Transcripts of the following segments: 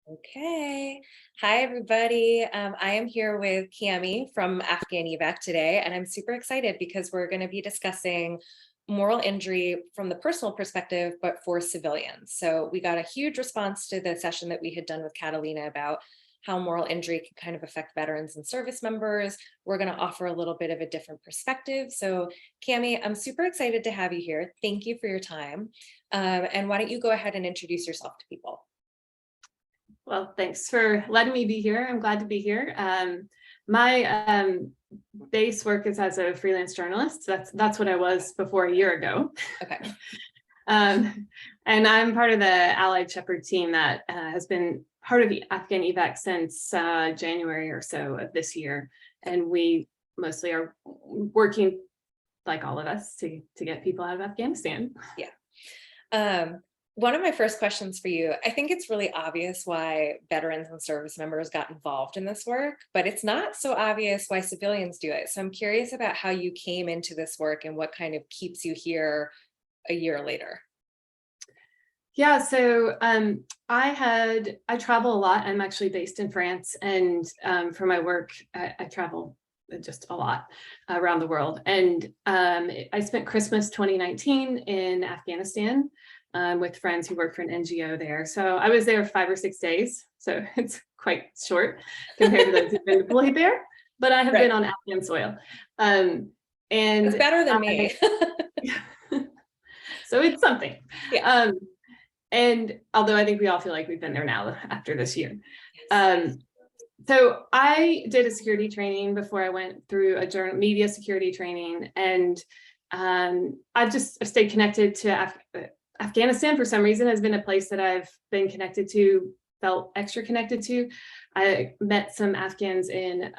Okay. Hi, everybody. I am here with Cami from AfghanEvac today, and I'm super excited because we're going to be discussing moral injury from the personal perspective, but for civilians. So we got a huge response to the session that we had done with Catalina about how moral injury can kind of affect veterans and service members. We're going to offer a little bit of a different perspective. So Cami, I'm super excited to have you here. Thank you for your time. And why don't you go ahead and introduce yourself to people? Well, thanks for letting me be here. I'm glad to be here. My base work is as a freelance journalist. That's what I was before a year ago. Okay. And I'm part of the Allied Shepherd team that has been part of the AfghanEvac since January or so of this year. And we mostly are working, like all of us, to get people out of Afghanistan. Yeah. One of my first questions for you, I think it's really obvious why veterans and service members got involved in this work, but it's not so obvious why civilians do it. So I'm curious about how you came into this work and what kind of keeps you here a year later. Yeah, so I travel a lot. I'm actually based in France, and for my work, I travel just a lot around the world. And I spent Christmas 2019 in Afghanistan with friends who work for an NGO there. So I was there 5 or 6 days. So it's quite short compared to those who've been deployed there, but I have been on Afghan soil. And It's better than me. So it's something. Yeah. And although I think we all feel like we've been there now after this year. Yes. So I did a security training before I went through a media security training. And I've just stayed connected to Afghanistan. For some reason has been a place that I've been connected to, felt extra connected to. I met some Afghans in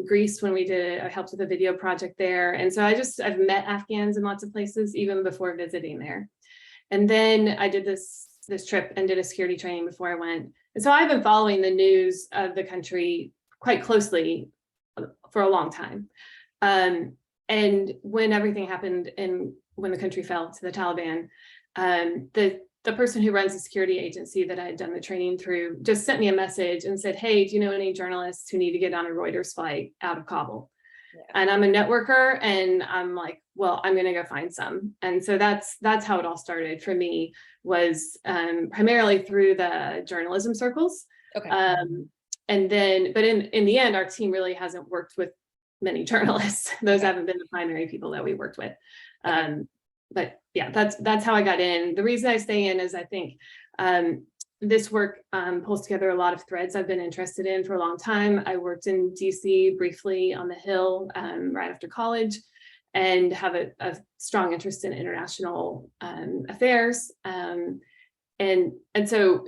Greece when I helped with a video project there. And so I've met Afghans in lots of places, even before visiting there. And then I did this trip and did a security training before I went. And so I've been following the news of the country quite closely for a long time. And when everything happened and when the country fell to the Taliban, the person who runs the security agency that I had done the training through just sent me a message and said, "Hey, do you know any journalists who need to get on a Reuters flight out of Kabul?" Yeah. And I'm a networker, and I'm like, well, I'm going to go find some. And so that's how it all started for me, was primarily through the journalism circles. Okay. And then, but in the end, our team really hasn't worked with many journalists. Those haven't been the primary people that we worked with. Okay. But yeah, that's how I got in. The reason I stay in is I think this work pulls together a lot of threads I've been interested in for a long time. I worked in DC briefly on the Hill right after college, and have a strong interest in international affairs. And so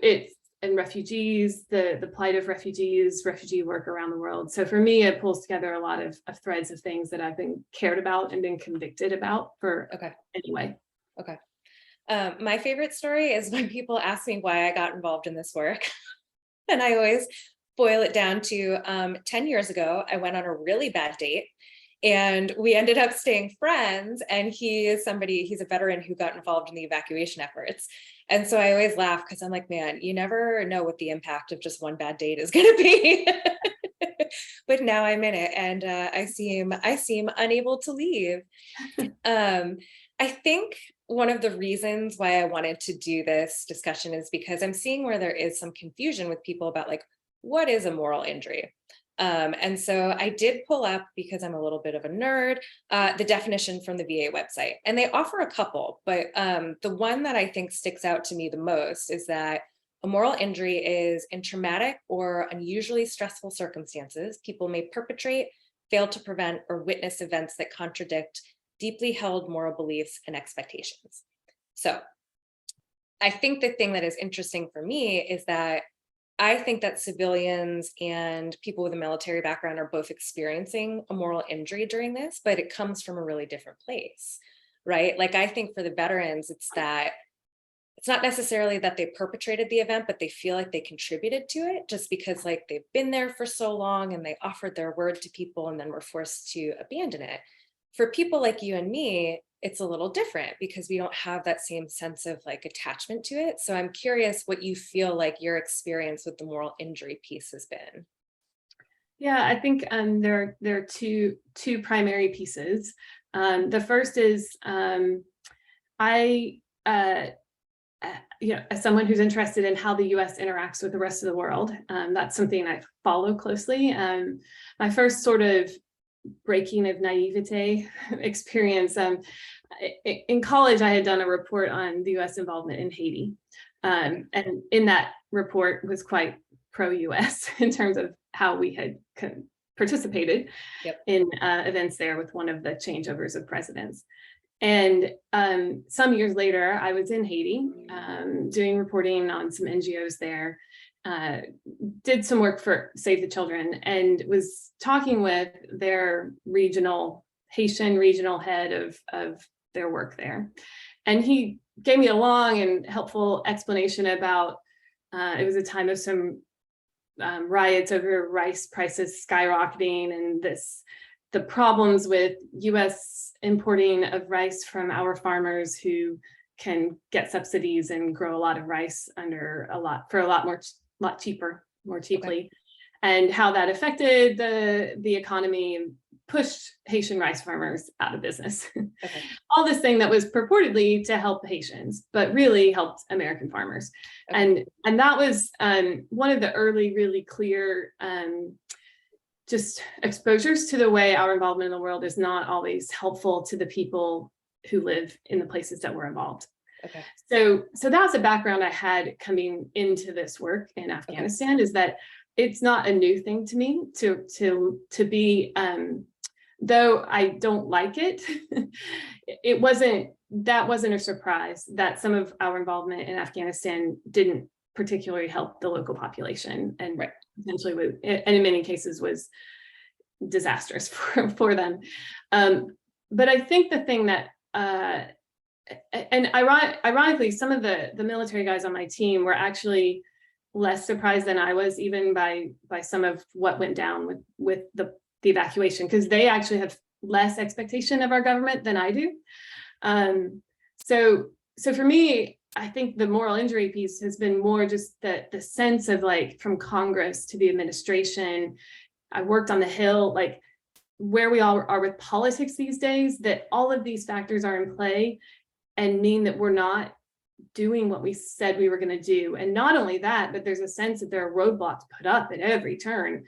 and refugees, the plight of refugees, refugee work around the world. So for me, it pulls together a lot of threads of things that I've been cared about and been convicted about for anyway. Okay. My favorite story is when people ask me why I got involved in this work. And I always boil it down to 10 years ago, I went on a really bad date. And we ended up staying friends, and he's a veteran who got involved in the evacuation efforts. And so I always laugh because I'm like, man, you never know what the impact of just one bad date is going to be. But now I'm in it, and I seem unable to leave. I think one of the reasons why I wanted to do this discussion is because I'm seeing where there is some confusion with people about, like, what is a moral injury? And so I did pull up, because I'm a little bit of a nerd, the definition from the VA website. And they offer a couple, but the one that I think sticks out to me the most is that a moral injury is in traumatic or unusually stressful circumstances, people may perpetrate, fail to prevent, or witness events that contradict deeply held moral beliefs and expectations. So I think the thing that is interesting for me is that I think that civilians and people with a military background are both experiencing a moral injury during this, but it comes from a really different place, right? Like, I think for the veterans, it's not necessarily that they perpetrated the event, but they feel like they contributed to it just because, like, they've been there for so long and they offered their word to people and then were forced to abandon it. For people like you and me, it's a little different because we don't have that same sense of like attachment to it. So I'm curious what you feel like your experience with the moral injury piece has been. Yeah, I think there are two primary pieces. The first is I as someone who's interested in how the U.S. interacts with the rest of the world, that's something I follow closely. My first sort of breaking of naivete experience. In college, I had done a report on the U.S. involvement in Haiti. And in that report was quite pro-U.S. in terms of how we had participated in events there with one of the changeovers of presidents. And some years later, I was in Haiti doing reporting on some NGOs there, did some work for Save the Children, and was talking with their Haitian regional head of their work there. And he gave me a long and helpful explanation about it was a time of some riots over rice prices skyrocketing, and the problems with US importing of rice from our farmers who can get subsidies and grow a lot of rice for a lot cheaper, more cheaply, and how that affected the economy and pushed Haitian rice farmers out of business. All this thing that was purportedly to help Haitians, but really helped American farmers. And that was one of the early, really clear just exposures to the way our involvement in the world is not always helpful to the people who live in the places that we're involved. So that's a background I had coming into this work in Afghanistan, is that it's not a new thing to me to be, though I don't like it, that wasn't a surprise that some of our involvement in Afghanistan didn't particularly help the local population, and potentially, and in many cases was disastrous for them. But I think the thing that, and ironically, some of the military guys on my team were actually less surprised than I was, even by some of what went down with the evacuation, because they actually have less expectation of our government than I do. So for me, I think the moral injury piece has been more just the sense of, like, from Congress to the administration. I worked on the Hill, like where we all are with politics these days, that all of these factors are in play and mean that we're not doing what we said we were going to do. And not only that, but there's a sense that there are roadblocks put up at every turn.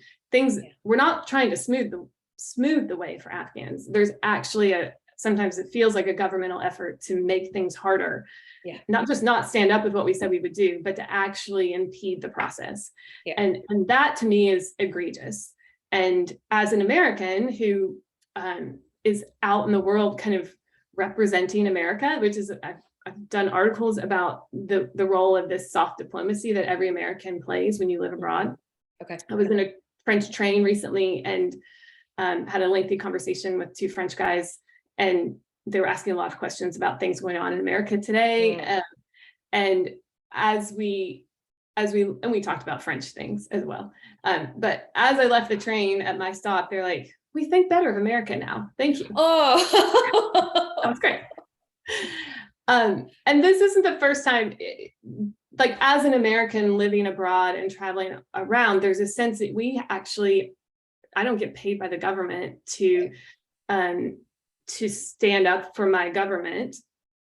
We're not trying to smooth the way for Afghans. There's actually sometimes it feels like a governmental effort to make things harder. Not just not stand up with what we said we would do, but to actually impede the process. And that to me is egregious. And as an American who is out in the world kind of representing America, which is, I've done articles about the role of this soft diplomacy that every American plays when you live abroad. I was in a French train recently and had a lengthy conversation with two French guys, and they were asking a lot of questions about things going on in America today. And we talked about French things as well. But as I left the train at my stop, they're like, "We think better of America now. Thank you." That was great. And this isn't the first time, like as an American living abroad and traveling around, there's a sense that I don't get paid by the government to stand up for my government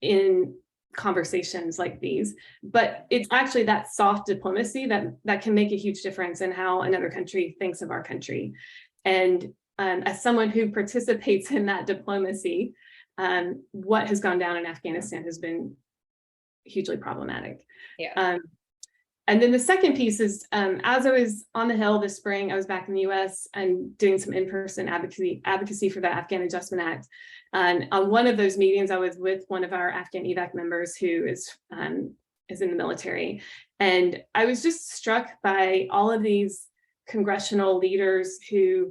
in conversations like these, but it's actually that soft diplomacy that can make a huge difference in how another country thinks of our country. And as someone who participates in that diplomacy, what has gone down in Afghanistan has been hugely problematic. And then the second piece is, as I was on the Hill this spring, I was back in the US and doing some in-person advocacy for the Afghan Adjustment Act. And on one of those meetings, I was with one of our AfghanEvac members who is in the military. And I was just struck by all of these congressional leaders whose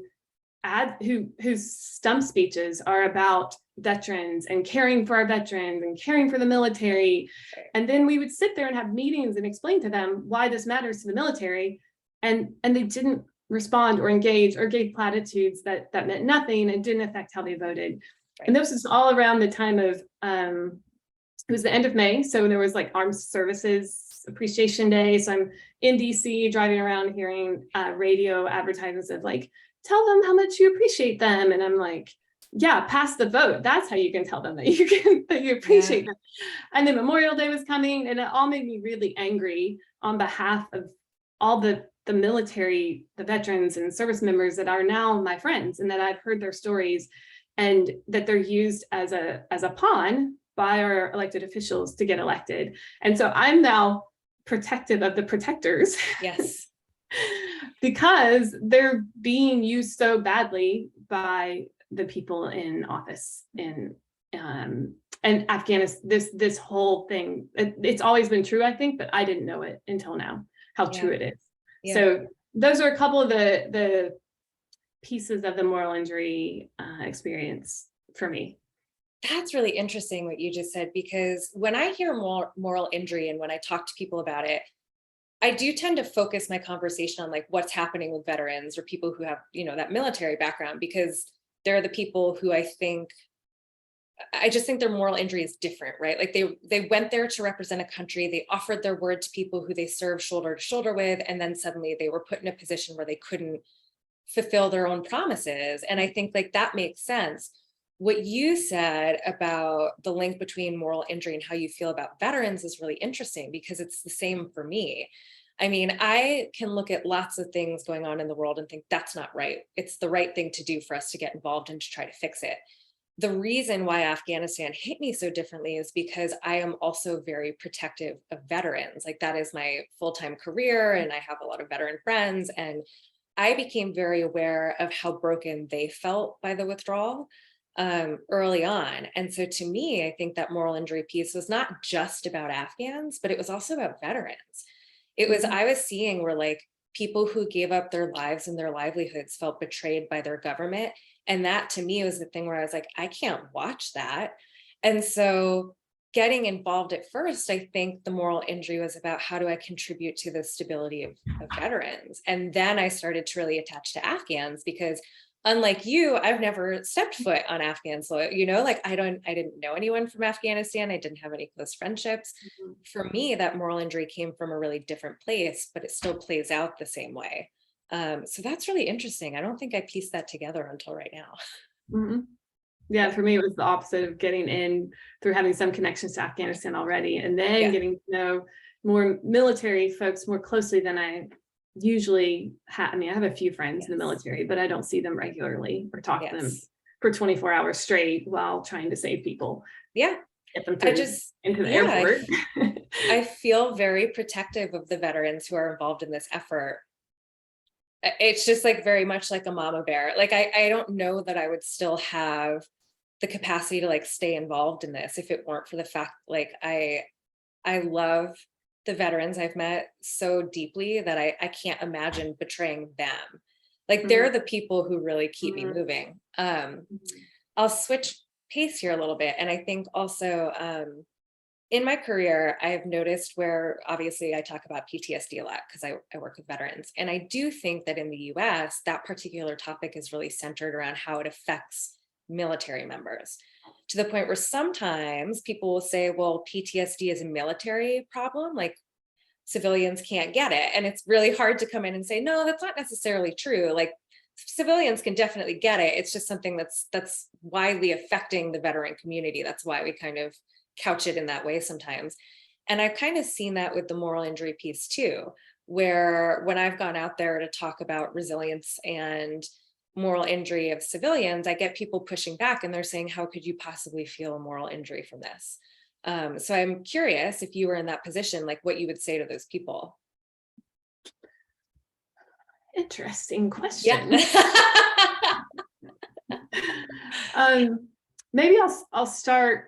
stump speeches are about veterans and caring for our veterans and caring for the military. And then we would sit there and have meetings and explain to them why this matters to the military. And they didn't respond or engage or gave platitudes that meant nothing and didn't affect how they voted. And this is all around the time of, it was the end of May. So there was like Armed Services Appreciation Day. So I'm in DC driving around hearing radio advertisements of like, tell them how much you appreciate them. And I'm like, yeah, pass the vote. That's how you can tell them that you appreciate them. And then Memorial Day was coming, and it all made me really angry on behalf of all the military, the veterans and service members that are now my friends, and that I've heard their stories, and that they're used as a pawn by our elected officials to get elected. And so I'm now protective of the protectors. Yes. Because they're being used so badly by the people in office in and Afghanistan. This whole thing, it's always been true, I think, but I didn't know it until now, how true it is. So those are a couple of the pieces of the moral injury experience for me. That's really interesting what you just said, because when I hear moral injury and when I talk to people about it, I do tend to focus my conversation on like what's happening with veterans or people who have, that military background, because they're the people who I just think their moral injury is different, right? Like they went there to represent a country, they offered their word to people who they served shoulder to shoulder with, and then suddenly they were put in a position where they couldn't fulfill their own promises. And I think like that makes sense. What you said about the link between moral injury and how you feel about veterans is really interesting, because it's the same for me. I mean, I can look at lots of things going on in the world and think that's not right. It's the right thing to do for us to get involved and to try to fix it. The reason why Afghanistan hit me so differently is because I am also very protective of veterans. Like that is my full-time career, and I have a lot of veteran friends, and I became very aware of how broken they felt by the withdrawal early on. And so to me, I think that moral injury piece was not just about Afghans, but it was also about veterans. It was, I was seeing where like people who gave up their lives and their livelihoods felt betrayed by their government. And that to me was the thing where I was like, I can't watch that. And so getting involved at first, I think the moral injury was about how do I contribute to the stability of veterans? And then I started to really attach to Afghans, because unlike you, I've never stepped foot on Afghan soil, like I didn't know anyone from Afghanistan. I didn't have any close friendships. For me, that moral injury came from a really different place, but it still plays out the same way. So that's really interesting. I don't think I pieced that together until right now. Mm-hmm. Yeah, for me, it was the opposite of getting in through having some connections to Afghanistan already, and then getting to know more military folks more closely than I usually have. I mean, I have a few friends in the military, but I don't see them regularly or talk to them for 24 hours straight while trying to save people. Yeah. Get them into the airport. I feel very protective of the veterans who are involved in this effort. It's just like very much like a mama bear. Like I don't know that I would still have the capacity to like stay involved in this if it weren't for the fact like I love the veterans I've met so deeply that I can't imagine betraying them. Like they're the people who really keep me moving. I'll switch pace here a little bit. And I think also in my career, I have noticed where obviously I talk about PTSD a lot because I work with veterans. And I do think that in the US, that particular topic is really centered around how it affects military members, to the point where sometimes people will say, well, PTSD is a military problem, like civilians can't get it. And it's really hard to come in and say, no, that's not necessarily true. Like civilians can definitely get it. It's just something that's widely affecting the veteran community. That's why we kind of couch it in that way sometimes. And I've kind of seen that with the moral injury piece too, where when I've gone out there to talk about resilience and moral injury of civilians, I get people pushing back and they're saying, how could you possibly feel a moral injury from this? So I'm curious if you were in that position, like what you would say to those people. Interesting question. Maybe I'll start.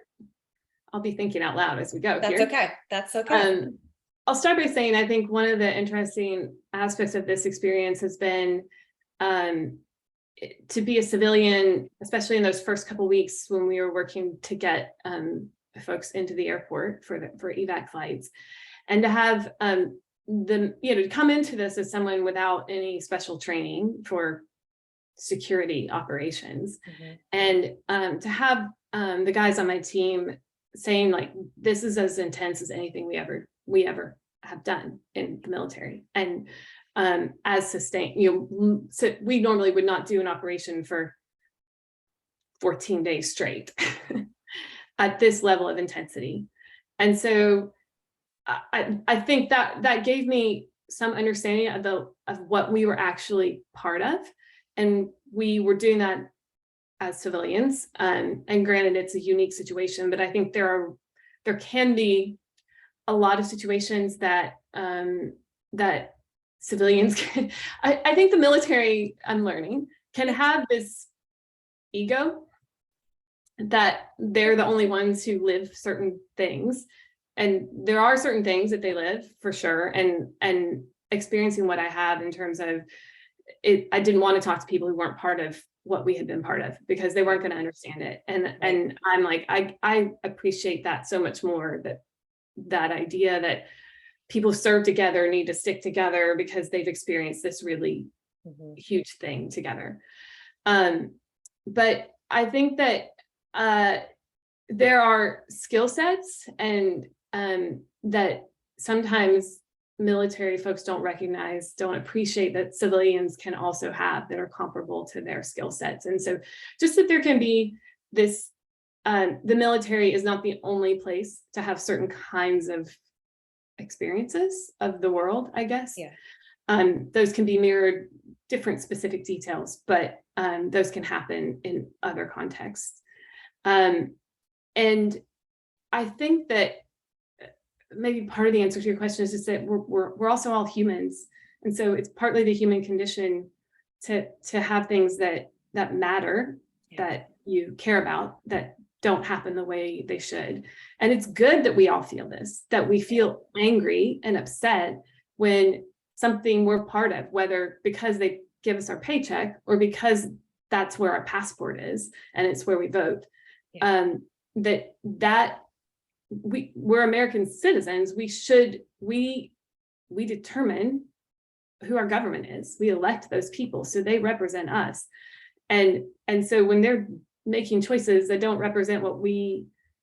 I'll be thinking out loud as we go. That's here. Okay. That's okay. I'll start by saying I think one of the interesting aspects of this experience has been to be a civilian, especially in those first couple of weeks when we were working to get folks into the airport for evac flights, and to have to come into this as someone without any special training for security operations. Mhm. And to have the guys on my team saying like, this is as intense as anything we ever have done in the military. And as sustained, so we normally would not do an operation for 14 days straight at this level of intensity. And so I think that gave me some understanding of what we were actually part of. And we were doing that as civilians. And granted, it's a unique situation, but I think there can be a lot of situations that that civilians can, I think the military, I'm learning, can have this ego that they're the only ones who live certain things. And there are certain things that they live for sure. And experiencing what I have in terms of it, I didn't want to talk to people who weren't part of what we had been part of because they weren't going to understand it. And I'm like, I appreciate that so much more, that idea that people serve together, need to stick together because they've experienced this really huge thing together. But I think that there are skill sets and that sometimes military folks don't recognize, don't appreciate that civilians can also have that are comparable to their skill sets. And so just that there can be this, the military is not the only place to have certain kinds of experiences of the world, I guess. Yeah. Those can be mirrored, different specific details, but those can happen in other contexts. And I think that maybe part of the answer to your question is just that we're also all humans. And so it's partly the human condition to have things that matter, that you care about, that don't happen the way they should. And it's good that we all feel this, that we feel angry and upset when something we're part of, whether because they give us our paycheck or because that's where our passport is and it's where we vote. We're American citizens. We determine who our government is. We elect those people, so they represent us. And so when they're making choices that don't represent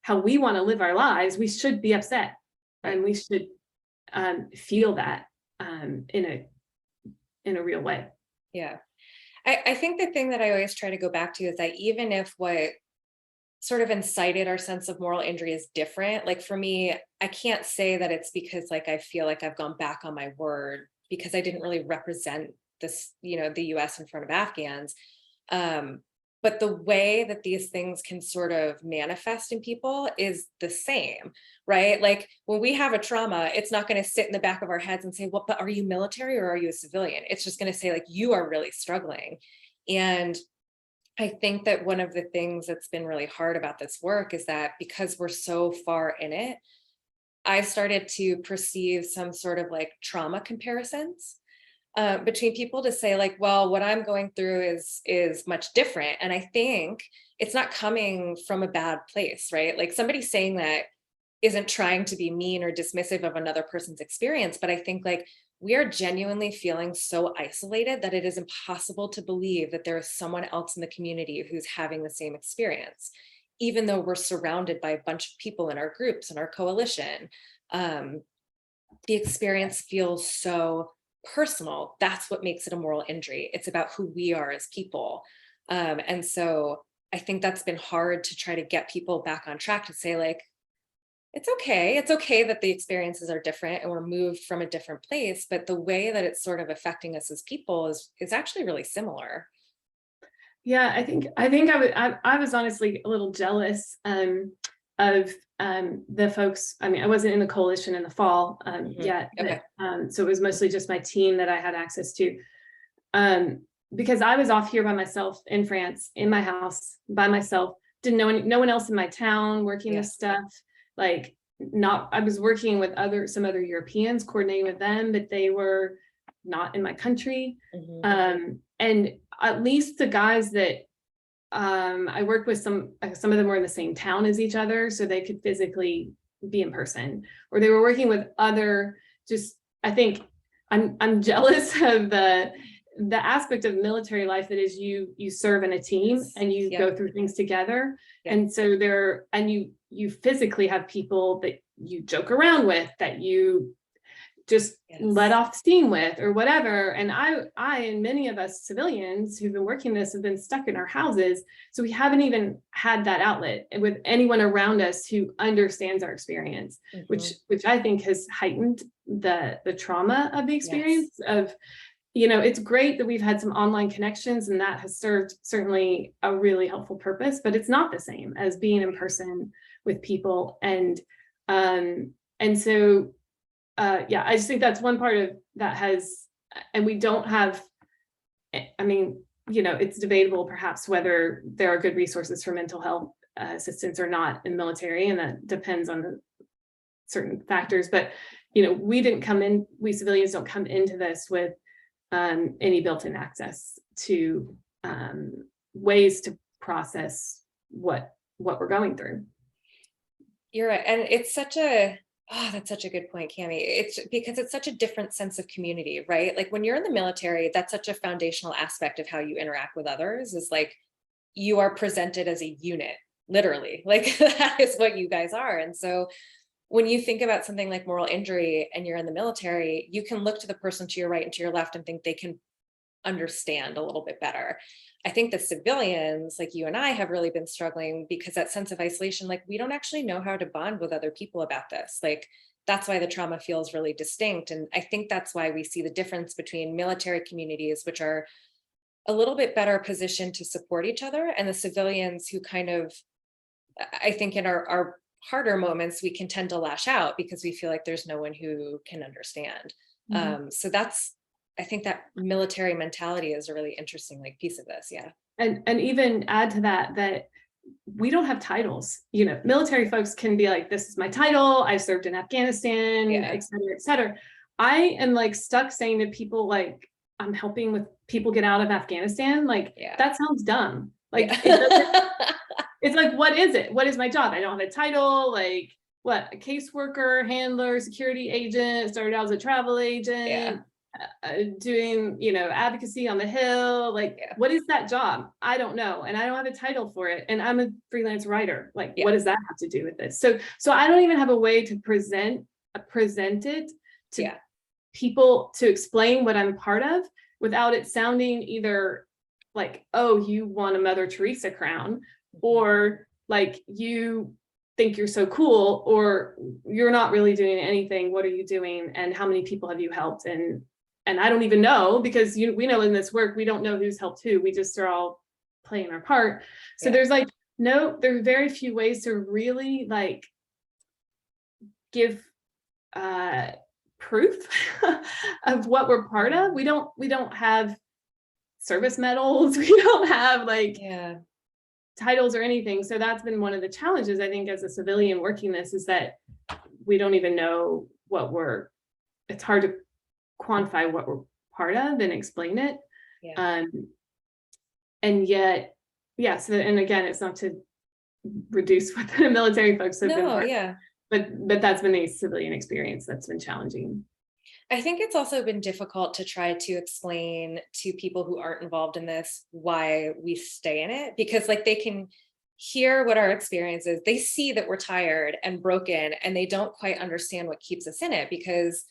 how we want to live our lives, we should be upset, and we should feel that in a real way. Yeah. I think the thing that I always try to go back to is that even if what sort of incited our sense of moral injury is different, like for me, I can't say that it's because like I feel like I've gone back on my word because I didn't really represent this, the US in front of Afghans. But the way that these things can sort of manifest in people is the same, right? Like when we have a trauma, it's not going to sit in the back of our heads and say, well, but are you military or are you a civilian? It's just going to say like, you are really struggling. And I think that one of the things that's been really hard about this work is that because we're so far in it, I've started to perceive some sort of like trauma comparisons between people to say like, well, what I'm going through is much different. And I think it's not coming from a bad place, right? Like somebody saying that isn't trying to be mean or dismissive of another person's experience, but I think like we are genuinely feeling so isolated that it is impossible to believe that there is someone else in the community who's having the same experience, even though we're surrounded by a bunch of people in our groups and our coalition. The experience feels so personal. That's what makes it a moral injury. It's about who we are as people. And so I think that's been hard to try to get people back on track to say like, it's okay. It's okay that the experiences are different and we're moved from a different place, but the way that it's sort of affecting us as people is actually really similar. Yeah, I think I was honestly a little jealous of the folks. I mean, I wasn't in the coalition in the fall yet, Okay. but, so it was mostly just my team that I had access to, because I was off here by myself in France, in my house by myself. Didn't know no one else in my town working this stuff. Like I was working with some other Europeans, coordinating with them, but they were not in my country. And at least the guys that I worked with, some of them were in the same town as each other, so they could physically be in person, or they were working with other, just, I think I'm jealous of the aspect of military life that is you serve in a team and you go through things together. And so you physically have people that you joke around with, that you just let off steam with or whatever. And I and many of us civilians who've been working this have been stuck in our houses. So we haven't even had that outlet with anyone around us who understands our experience, which I think has heightened the trauma of the experience of, it's great that we've had some online connections and that has served certainly a really helpful purpose, but it's not the same as being in person with people. And so I just think that's one part of that has, and we don't have, I mean, it's debatable perhaps whether there are good resources for mental health assistance or not in the military, and that depends on the certain factors. But, we civilians don't come into this with any built-in access to ways to process what we're going through. You're right. And it's that's such a good point, Cami. It's because it's such a different sense of community, right? Like when you're in the military, that's such a foundational aspect of how you interact with others, is like you are presented as a unit, literally. Like that is what you guys are. And so when you think about something like moral injury and you're in the military, you can look to the person to your right and to your left and think they can understand a little bit better. I think the civilians like you and I have really been struggling because that sense of isolation, like we don't actually know how to bond with other people about this. Like that's why the trauma feels really distinct. And I think that's why we see the difference between military communities, which are a little bit better positioned to support each other, and the civilians who kind of, I think in our harder moments, we can tend to lash out because we feel like there's no one who can understand. So I think that military mentality is a really interesting piece of this. Yeah. And even add to that we don't have titles. Military folks can be like, this is my title, I served in Afghanistan, et cetera, et cetera. I am stuck saying to people I'm helping with people get out of Afghanistan. That sounds dumb. It's like, what is it? What is my job? I don't have a title. What, a caseworker, handler, security agent, started out as a travel agent, doing, advocacy on the Hill. What is that job? I don't know. And I don't have a title for it. And I'm a freelance writer. What does that have to do with this? So I don't even have a way to present it to people to explain what I'm part of without it sounding either oh, you want a Mother Teresa crown, or you think you're so cool, or you're not really doing anything. What are you doing? And how many people have you helped? And I don't even know, because we know in this work, we don't know who's helped who. We just are all playing our part. So there's there's very few ways to really give proof of what we're part of. We don't have service medals. We don't have titles or anything. So that's been one of the challenges, I think, as a civilian working this, is that we don't even know it's hard to quantify what we're part of and explain it. And yet, so, and again, it's not to reduce what the military folks have been but that's been a civilian experience that's been challenging. I think it's also been difficult to try to explain to people who aren't involved in this why we stay in it, because they can hear what our experience is. They see that we're tired and broken, and they don't quite understand what keeps us in it, because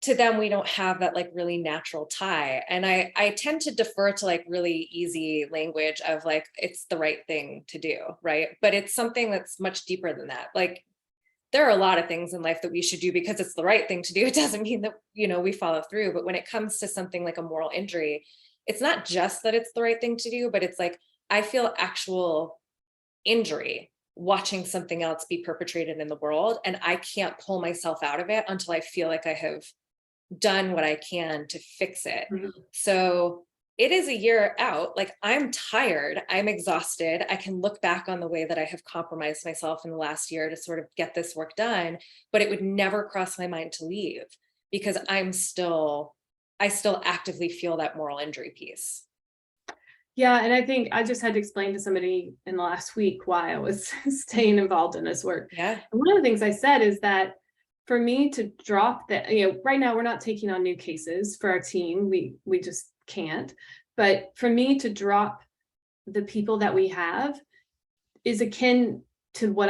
to them, we don't have that really natural tie. And I tend to defer to really easy language of it's the right thing to do, right? But it's something that's much deeper than that. There are a lot of things in life that we should do because it's the right thing to do. It doesn't mean that, we follow through. But when it comes to something like a moral injury, it's not just that it's the right thing to do, but it's I feel actual injury watching something else be perpetrated in the world. And I can't pull myself out of it until I feel like I have done what I can to fix it. So it is a year out. I'm tired, I'm exhausted. I can look back on the way that I have compromised myself in the last year to sort of get this work done, but it would never cross my mind to leave, because I still actively feel that moral injury piece. Yeah. And I think I just had to explain to somebody in the last week why I was staying involved in this work. Yeah. And one of the things I said is that for me to drop that, right now we're not taking on new cases for our team. We just can't. But for me to drop the people that we have is akin to what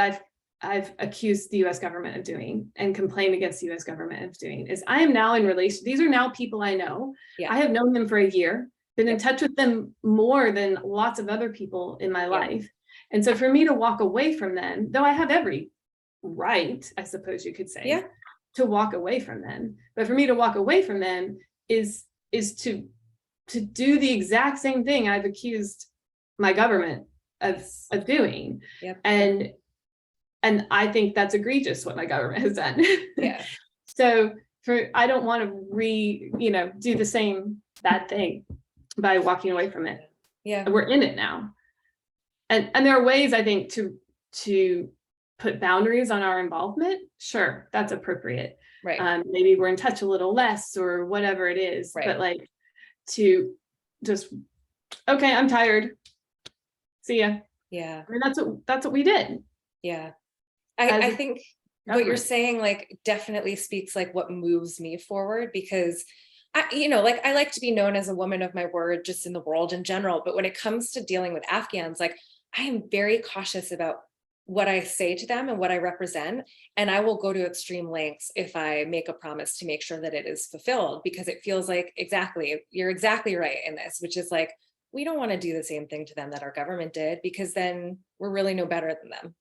I've accused the US government of doing and complained against the US government of doing, is I am now in relation. These are now people I know. Yeah. I have known them for a year, been in touch with them more than lots of other people in my life. And so for me to walk away from them, though I have every right, I suppose you could say, to walk away from them, but for me to walk away from them is to do the exact same thing I've accused my government of doing. And I think that's egregious what my government has done. So I don't want to do the same bad thing by walking away from it. We're in it now. And there are ways, I think, to put boundaries on our involvement. Sure, that's appropriate. Maybe we're in touch a little less or whatever it is, but like to just, okay, I'm tired. See ya. I mean, that's what we did. I think what you're saying like definitely speaks like what moves me forward, because I like to be known as a woman of my word just in the world in general, but when it comes to dealing with Afghans, like I am very cautious about what I say to them and what I represent. And I will go to extreme lengths if I make a promise to make sure that it is fulfilled, because it feels like you're exactly right in this, which is like, we don't want to do the same thing to them that our government did, because then we're really no better than them.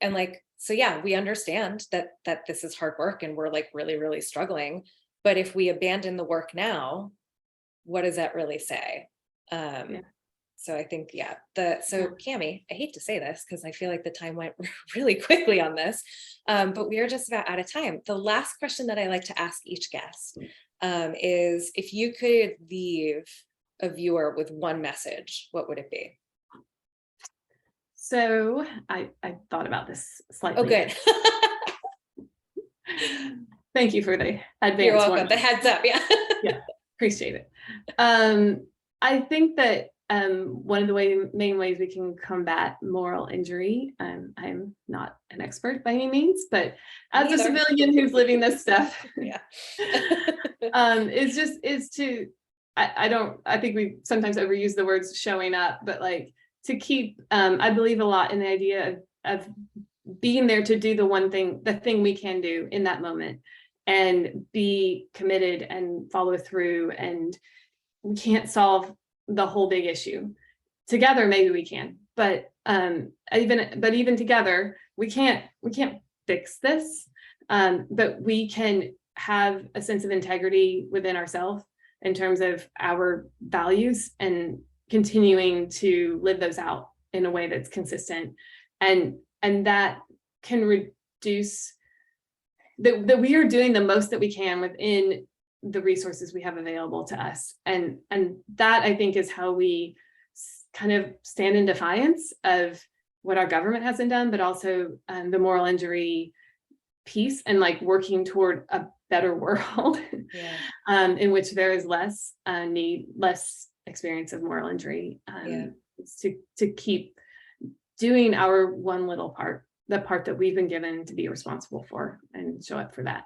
And like, so yeah, we understand that this is hard work and we're like really, really struggling. But if we abandon the work now, what does that really say? So I think, so Cami, I hate to say this because I feel like the time went really quickly on this, but we are just about out of time. The last question that I like to ask each guest is, if you could leave a viewer with one message, what would it be? So I thought about this slightly. Oh, good. Thank you for the advance. You're welcome. The heads up. Appreciate it. I think that one of the main ways we can combat moral injury, I'm not an expert by any means, but as a civilian who's living this stuff, I think we sometimes overuse the words showing up, but like to keep, I believe a lot in the idea of being there to do the thing we can do in that moment, and be committed and follow through. And we can't solve the whole big issue together. Maybe we can, but even together, we can't fix this. But we can have a sense of integrity within ourselves in terms of our values and continuing to live those out in a way that's consistent, and that can reduce that we are doing the most that we can within the resources we have available to us. And that, I think, is how we kind of stand in defiance of what our government hasn't done, but also the moral injury piece, and like working toward a better world in which there is less experience of moral injury, to keep doing our one little part, the part that we've been given to be responsible for, and show up for that.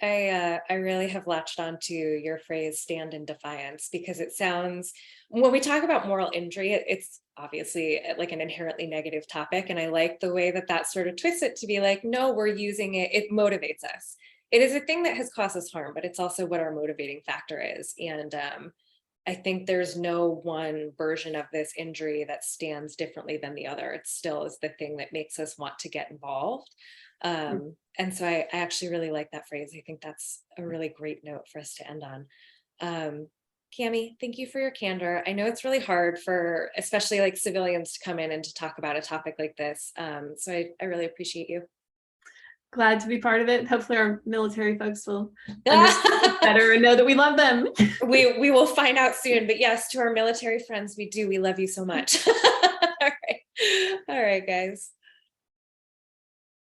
I really have latched on to your phrase "stand in defiance," because it sounds, when we talk about moral injury, it's obviously like an inherently negative topic. And I like the way that sort of twists it to be like, no, we're using it. It motivates us. It is a thing that has caused us harm, but it's also what our motivating factor is. And I think there's no one version of this injury that stands differently than the other. It still is the thing that makes us want to get involved. And so I actually really like that phrase. I think that's a really great note for us to end on. Cami, thank you for your candor. I know it's really hard for especially like civilians to come in and to talk about a topic like this. So I really appreciate you. Glad to be part of it. Hopefully our military folks will understand better and know that we love them. We will find out soon, but yes, to our military friends, we do. We love you so much. All right, guys.